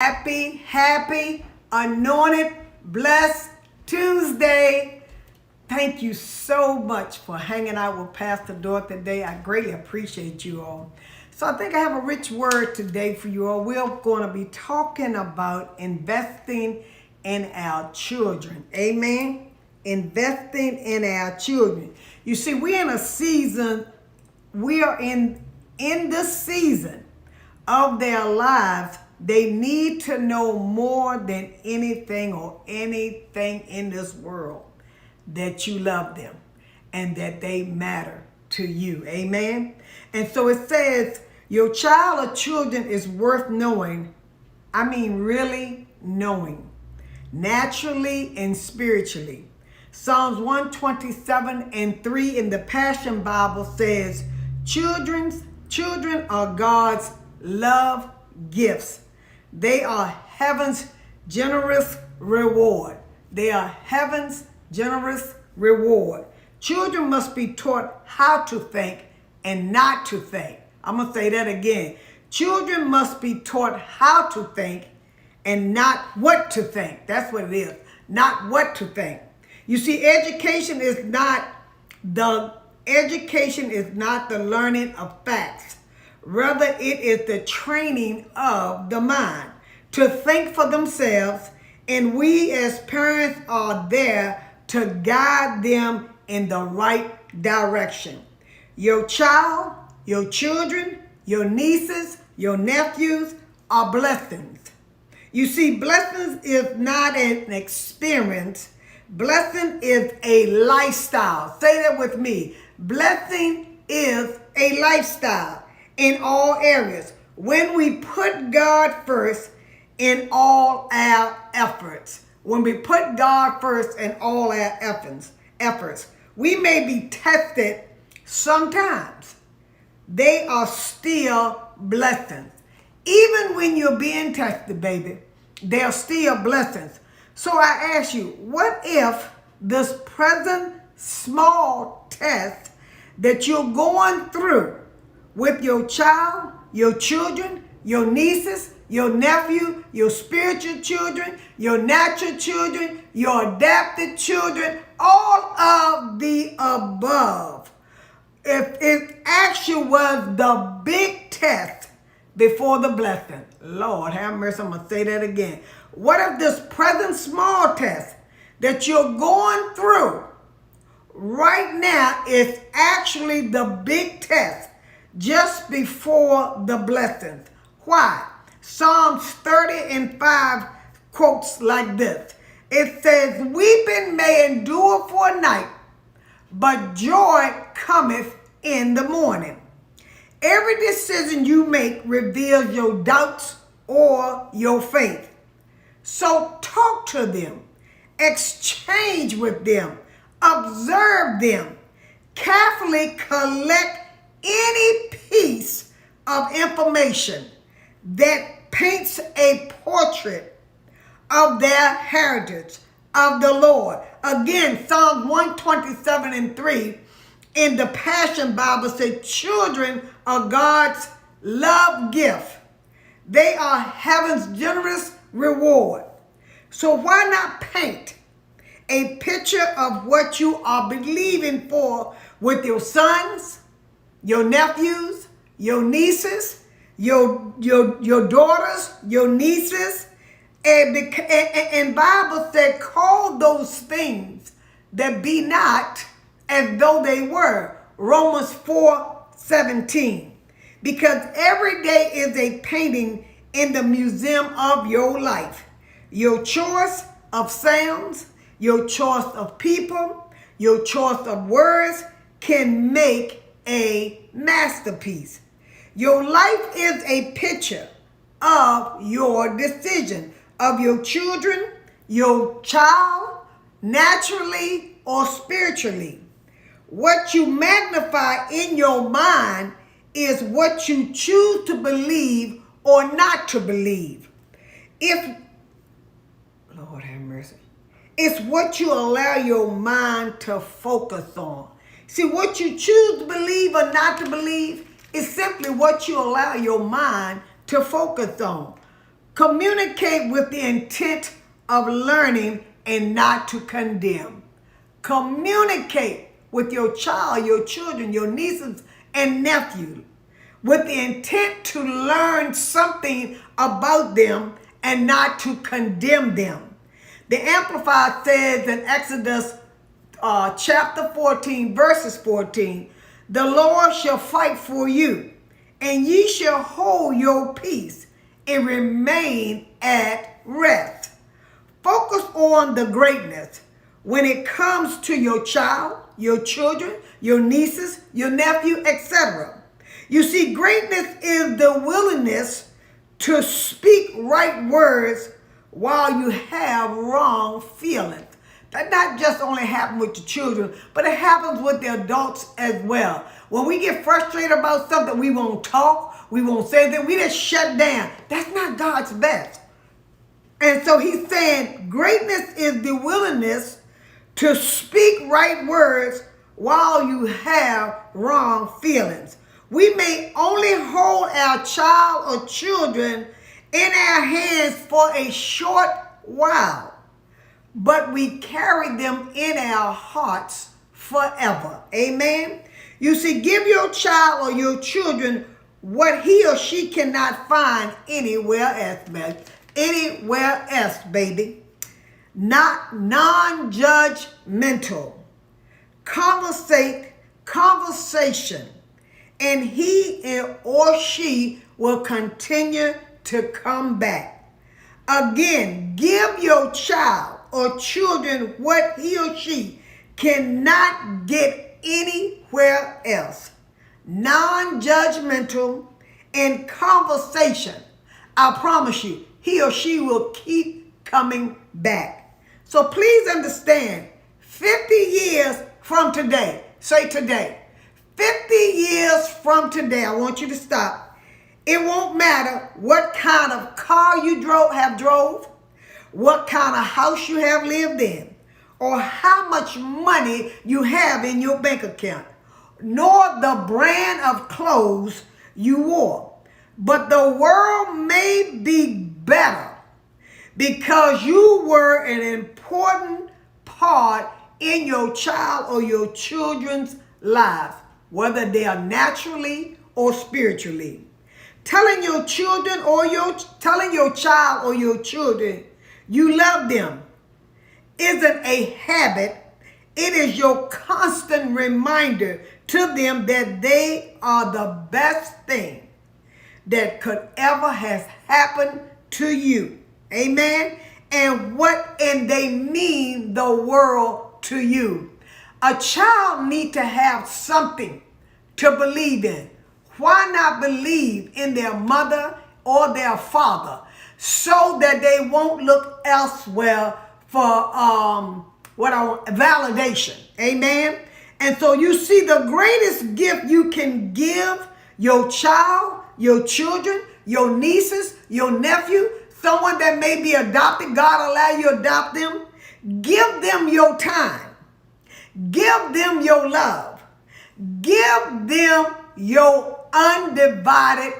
happy, anointed, blessed Tuesday. Thank you so much for hanging out with Pastor Dorothy today. I greatly appreciate you all. So I think I have a rich word today for you all. We're going to be talking about investing in our children. Amen. Investing in our children. You see, we're in a season, we are in this season of their lives. They need to know more than anything in this world that you love them and that they matter to you. Amen. And so it says your child or children is worth knowing. I mean, really knowing, naturally and spiritually. Psalms 127:3 in the Passion Bible says, children are God's love gifts. They are heaven's generous reward. They are heaven's generous reward. Children must be taught how to think and not to think. I'm going to say that again. Children must be taught how to think and not what to think. That's what it is. Not what to think. You see, education is not the learning of facts. Rather, it is the training of the mind to think for themselves, and we as parents are there to guide them in the right direction. Your child, your children, your nieces, your nephews are blessings. You see, blessings is not an experience. Blessing is a lifestyle. Say that with me. Blessing is a lifestyle in all areas. When we put God first in all our efforts. When we put God first in all our efforts, we may be tested sometimes. They are still blessings. Even when you're being tested, baby, they're still blessings. So I ask you, what if this present small test that you're going through with your child, your children, your nieces, your nephew, your spiritual children, your natural children, your adopted children, all of the above, if it actually was the big test before the blessing? Lord have mercy, I'm going to say that again. What if this present small test that you're going through right now is actually the big test just before the blessings? Why? Psalms 30:5 quotes like this. It says, weeping may endure for a night, but joy cometh in the morning. Every decision you make reveals your doubts or your faith. So talk to them, exchange with them, observe them, carefully collect any piece of information that paints a portrait of their heritage of the Lord. Again, Psalm 127:3 in the Passion Bible says, children are God's love gift. They are heaven's generous reward. So why not paint a picture of what you are believing for with your sons, your nephews, your nieces, your daughters, your nieces? And Bible said, call those things that be not as though they were. Romans 4:17. Because every day is a painting in the museum of your life. Your choice of sounds, your choice of people, your choice of words can make a masterpiece. Your life is a picture of your decision, of your children, your child, naturally or spiritually. What you magnify in your mind is what you choose to believe or not to believe. Lord have mercy. It's what you allow your mind to focus on. See, what you choose to believe or not to believe is simply what you allow your mind to focus on. Communicate with the intent of learning and not to condemn. Communicate with your child, your children, your nieces and nephews with the intent to learn something about them and not to condemn them. The Amplified says in Exodus chapter 14, verses 14, the Lord shall fight for you, and ye shall hold your peace and remain at rest. Focus on the greatness when it comes to your child, your children, your nieces, your nephew, etc. You see, greatness is the willingness to speak right words while you have wrong feelings. That not just only happens with the children, but it happens with the adults as well. When we get frustrated about something, we won't talk, we won't say that, we just shut down. That's not God's best. And so he's saying greatness is the willingness to speak right words while you have wrong feelings. We may only hold our child or children in our hands for a short while, but we carry them in our hearts forever. Amen. You see, give your child or your children what he or she cannot find anywhere else, baby. Not non-judgmental. Conversation. And he or she will continue to come back. Again, give your child or children what he or she cannot get anywhere else. Non-judgmental and conversation. I promise you, he or she will keep coming back. So please understand, 50 years from today, say today, 50 years from today, I want you to stop. It won't matter what kind of car you drove, what kind of house you have lived in, or how much money you have in your bank account, nor the brand of clothes you wore. But the world may be better because you were an important part in your child or your children's lives, whether they are naturally or spiritually. Telling your child or your children you love them isn't a habit. It is your constant reminder to them that they are the best thing that could ever have happened to you. Amen. And they mean the world to you. A child needs to have something to believe in. Why not believe in their mother or their father so that they won't look elsewhere for validation? Amen. And so you see, the greatest gift you can give your child, your children, your nieces, your nephew, someone that may be adopted, God allow you to adopt them, give them your time. Give them your love. Give them your undivided